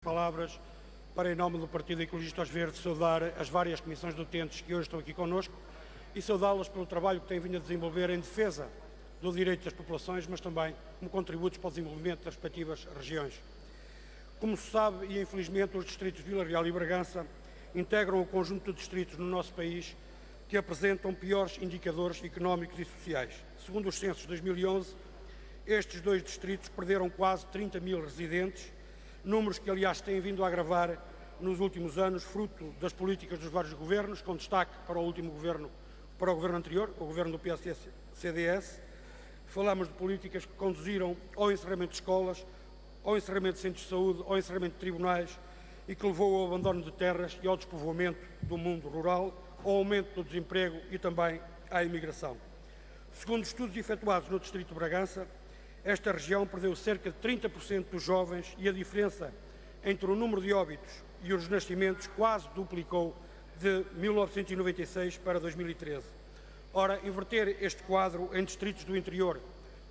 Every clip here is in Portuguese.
Palavras para, em nome do Partido Ecologistas Verdes, saudar as várias comissões de utentes que hoje estão aqui connosco e saudá-las pelo trabalho que têm vindo a desenvolver em defesa do direito das populações, mas também como contributos para o desenvolvimento das respectivas regiões. Como se sabe, e infelizmente, os distritos de Vila Real e Bragança integram o conjunto de distritos no nosso país que apresentam piores indicadores económicos e sociais. Segundo os censos de 2011, estes dois distritos perderam quase 30 mil residentes, números que, aliás, têm vindo a agravar nos últimos anos, fruto das políticas dos vários governos, com destaque para o governo anterior, o governo do PSD-CDS. Falamos de políticas que conduziram ao encerramento de escolas, ao encerramento de centros de saúde, ao encerramento de tribunais e que levou ao abandono de terras e ao despovoamento do mundo rural, ao aumento do desemprego e também à imigração. Segundo estudos efetuados no distrito de Bragança, esta região perdeu cerca de 30% dos jovens e a diferença entre o número de óbitos e os nascimentos quase duplicou de 1996 para 2013. Ora, inverter este quadro em distritos do interior,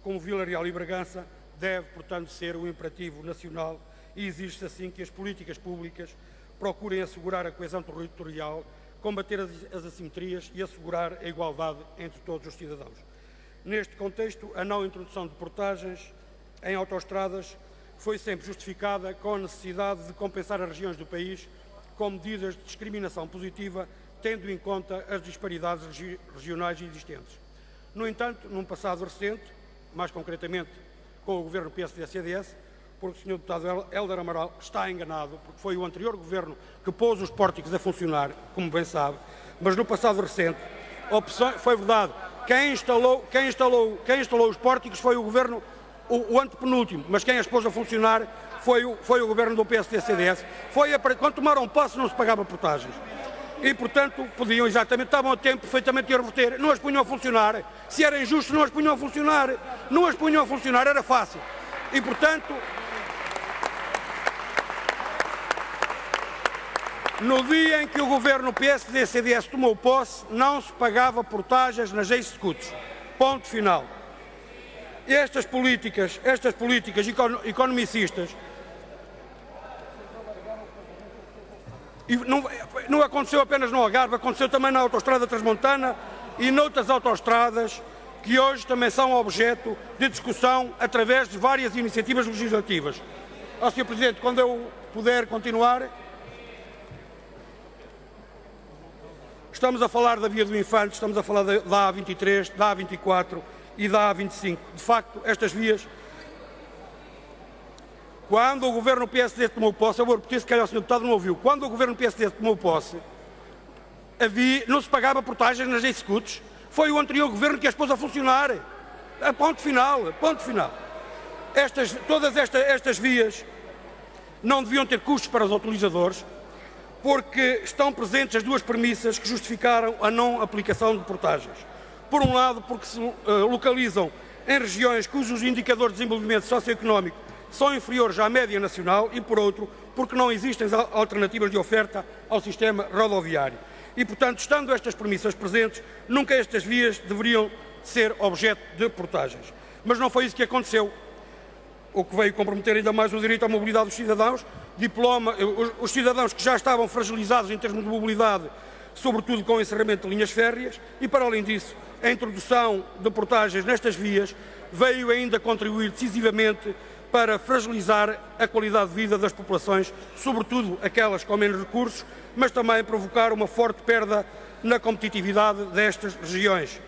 como Vila Real e Bragança, deve, portanto, ser um imperativo nacional e exige-se assim que as políticas públicas procurem assegurar a coesão territorial, combater as assimetrias e assegurar a igualdade entre todos os cidadãos. Neste contexto, a não introdução de portagens em autoestradas foi sempre justificada com a necessidade de compensar as regiões do país com medidas de discriminação positiva, tendo em conta as disparidades regionais existentes. No entanto, num passado recente, mais concretamente com o governo PSD-CDS, porque o Sr. Deputado Hélder Amaral está enganado, porque foi o anterior governo que pôs os pórticos a funcionar, como bem sabe, mas no passado recente, foi verdade, quem instalou os pórticos foi o governo, o antepenúltimo, mas quem as pôs a funcionar foi o governo do PSD-CDS. Quando tomaram posse não se pagava portagens. E, portanto, estavam a tempo perfeitamente de reverter. Não as punham a funcionar. Se era injusto, não as punham a funcionar. Não as punham a funcionar, era fácil. E, portanto, no dia em que o governo PSD-CDS tomou posse, não se pagava portagens nas ex-executos. Ponto final. Estas políticas economicistas, e não aconteceu apenas no Algarve, aconteceu também na autoestrada transmontana e noutras autoestradas que hoje também são objeto de discussão através de várias iniciativas legislativas. Sr. Presidente, quando eu puder continuar, estamos a falar da Via do Infante, estamos a falar da A23, da A24 e da A25. De facto, estas vias, quando o governo PSD tomou posse, eu vou repetir, se calhar o Sr. Deputado não ouviu, quando o governo PSD tomou posse, não se pagava portagens nas executos, foi o anterior governo que as pôs a funcionar. Ponto final, ponto final. Todas estas vias não deviam ter custos para os utilizadores, porque estão presentes as duas premissas que justificaram a não aplicação de portagens. Por um lado, porque se localizam em regiões cujos indicadores de desenvolvimento socioeconómico são inferiores à média nacional e, por outro, porque não existem alternativas de oferta ao sistema rodoviário. E, portanto, estando estas premissas presentes, nunca estas vias deveriam ser objeto de portagens. Mas não foi isso que aconteceu, o que veio comprometer ainda mais o direito à mobilidade dos cidadãos, os cidadãos que já estavam fragilizados em termos de mobilidade, sobretudo com o encerramento de linhas férreas, e, para além disso, a introdução de portagens nestas vias veio ainda contribuir decisivamente para fragilizar a qualidade de vida das populações, sobretudo aquelas com menos recursos, mas também provocar uma forte perda na competitividade destas regiões.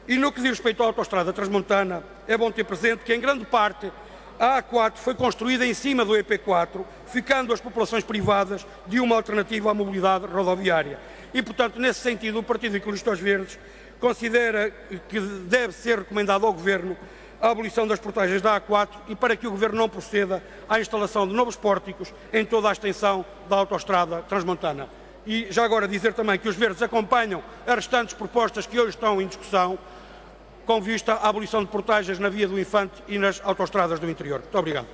E no que diz respeito à autoestrada transmontana, é bom ter presente que, em grande parte, a A4 foi construída em cima do EP4, ficando as populações privadas de uma alternativa à mobilidade rodoviária. E, portanto, nesse sentido, o Partido Ecologistas Verdes considera que deve ser recomendado ao Governo a abolição das portagens da A4 e para que o Governo não proceda à instalação de novos pórticos em toda a extensão da autoestrada transmontana. E já agora dizer também que os Verdes acompanham as restantes propostas que hoje estão em discussão com vista à abolição de portagens na Via do Infante e nas autoestradas do interior. Muito obrigado.